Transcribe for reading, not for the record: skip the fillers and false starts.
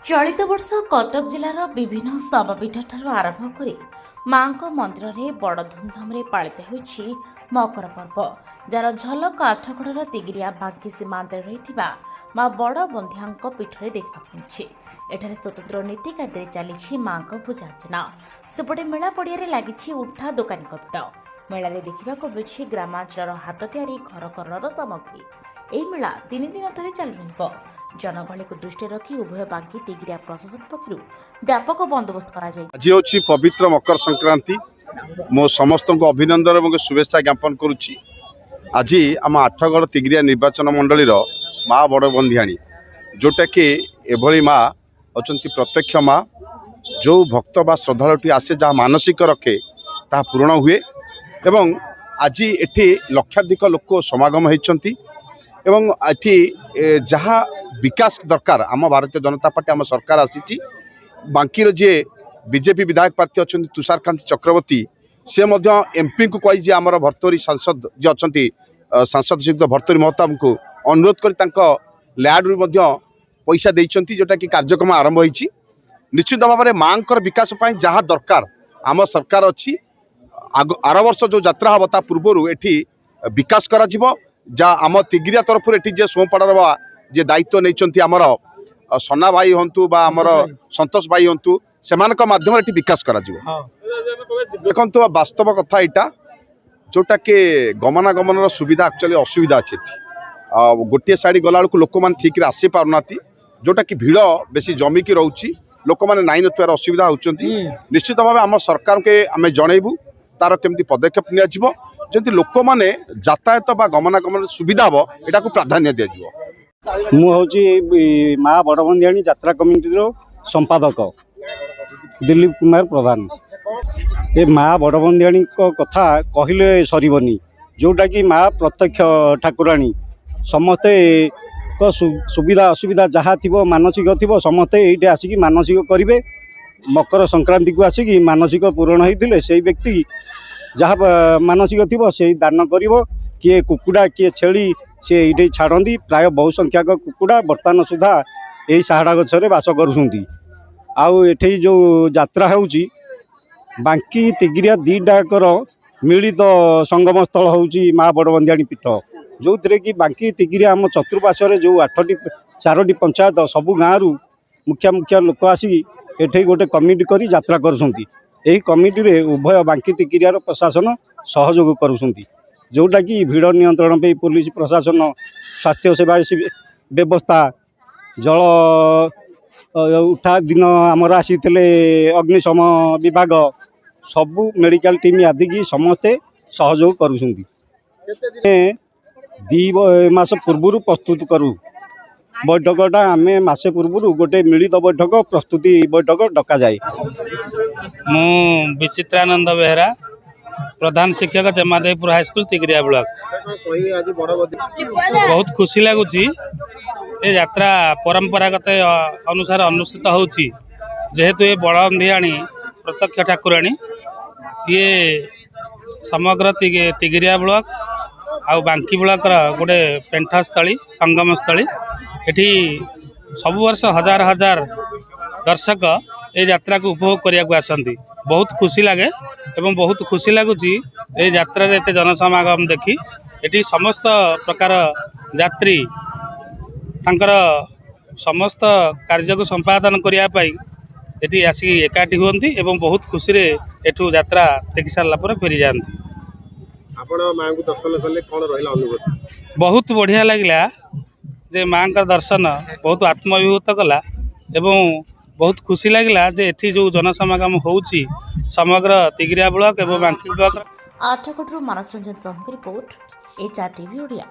चलित वर्ष कटक जिलार विभिन्न शवपीठ आरंभ कर मां मंदिर में बड़ धूमधाम पालित होइछि मकर पर्व जार झलक आठगड़र तिगिरिया बांकी सीमांत रही मां बड़ बंध्या पीठरे देखा मिली। एठारे स्वतंत्र नीति कार्य चली मां पूजार्चना। सेपटे मेला पड़िया लगी उठा दोकानी भिड़। मेला देखा मिली ग्रामांचल हाथ तैयारी घर करर सामग्री। यह मेला 3 दिन धरी चालू रहिबो। जनगहली को दृष्टि रखी उभय बांकी तिगिरिया प्रशासन पक्षर व्यापक बंदोबस्त आज हूँ पवित्र मकर संक्रांति। मो समस्त को अभिनंदन और शुभेच्छा ज्ञापन करुच्ची। आज आम आठगड़ तिगिरिया निर्वाचन मंडलीर माँ बड़ बंधियाणी जोटा कि एभली माँ अच्छा प्रत्यक्ष माँ जो भक्त बा श्रद्धालुटी आसे जहाँ मानसिक रखे ता पूरण हुए। एवं आज एठी लक्षाधिक लोक समागम होती एवं एठी जहाँ विकास दरकार आम भारतीय जनता पार्टी आम सरकार आसी बांकीर जे बीजेपी विधायक प्रार्थी अच्छा तुषारकांत चक्रवर्ती से एमपी को कही आमर भर्तरी सांसद जे अच्छा सांसद श्रीयुक्त भर्तरी महताब को अनुरोध कर लैंड पैसा देती जोटा कि कार्यक्रम आरंभ होती। निश्चित भाव में माँ विकास जहाँ दरकार आम सरकार अच्छी आर वर्ष जो यात्रा हम ता पूर्व एटी विकास करा जहाँ आम तिगिरिया तरफ एटी जे सोमपाड़र जे दायित्व नहीं आमर सना भाई हूँ बा आमर संतोष भाई हूँ से माध्यम विकास करा देखो वास्तव कथा यहाँ जोटा कि गमनागमन सुविधा एक्चुअली असुविधा अच्छे। गोटे साइड गला लोक मैंने ठीक आसी पारना जोटा कि भिड़ बेसी जमिकी रोचे लोक मैंने नाई नार असुविधा होती। निश्चित भाव आम सरकार के आम जनइबू तार केमती पदक्षेप निजी लोक मैंने यातायात बा गमनागमन सुविधा हम यहाँ को प्राधान्य दिज्व। मुझे माँ बड़बंधियाणी यात्रा कमिटी संपादक दिलीप कुमार प्रधान। ये माँ बड़बंधियाणी कथा कहले सरबनी जोटा कि माँ प्रत्यक्ष ठाकुराणी समस्ते सुविधा असुविधा जहाँ थी मानसिक थी समस्ते ये आसिक मानसिक करेंगे। मकर संक्रांति को आसिक मानसिक पूरण होते से व्यक्ति जहाँ मानसिक थी से दान कर किए कुकुड़ा किए छेली सी ये छाड़ती प्राय बहु संख्यक कुकुड़ा बर्तमान सुधा यही साहाड़ा गचर बास करुँच। आउ एठी जो यात्रा होउची बांकी तिगिरिया दीटाकर मिलित संगम स्थल होउची माँ बड़बंधियाणी पीठ जो थे कि बांकी तिगिरिया आम चतुर्पार्श्व जो 4टी पंचायत सबू गाँव मुखिया मुखिया लोक आसिक एठी गोटे कमिटी करी यात्रा करुँच। यही कमिटी रे उभय बांकी तिगिरियार प्रशासन सहयोग करुँच जोटा कि भिड़ नियंत्रण पे पुलिस प्रशासन स्वास्थ्य सेवा व्यवस्था जल उठा दिन आमर आसी अग्निशम विभाग सबू मेडिकल टीम आदि की समस्ते सहयोग करुँच। 2 मास पूर्व प्रस्तुत करूँ बैठकटा आम मसे पूर्व गोटे मिलित बैठक प्रस्तुति बैठक डक जाए। मु विचित्रानंद बेहरा प्रधान शिक्षक जमादेवपुर हाईस्कूल तिगिरिया ब्लॉक। बहुत खुशी लगुच ये यात्रा परंपरागत अनुसार अनुष्ठित होची जेहेतु ये बड़बंधियाणी प्रत्यक्ष ठाकुराणी ये समग्र तिगिरिया ब्लॉक आउ बांकी ब्लॉक गोटे पेंठास्थली संगम स्थली एठी सब वर्ष हजार हजार दर्शक ये यात्रा को उपभोग करने आसती। बहुत खुशी लगे एवं बहुत खुशी लगुच ये यात्रा एत जनसमागम देखी एटी समस्त प्रकार यात्री तांकर समस्त कार्य को संपादन करने एटी आसिक एकाठी हुंती एवं बहुत खुशी रे एठू यात्रा देखि सारा पर फेरी जाती। आपण मां को दर्शन कले कोन रहिला अनुभूति? बहुत बढ़िया लगला जे मां का दर्शन बहुत आत्मविभूत कला एवं बहुत खुशी लगला जे एठी जो जनसमागम होउची समग्र तिगिरिया ब्लॉक एवं बांकी ब्लॉक। आठगड़रू मानस रंजन साहू की रिपोर्ट, HR TV ओडिया।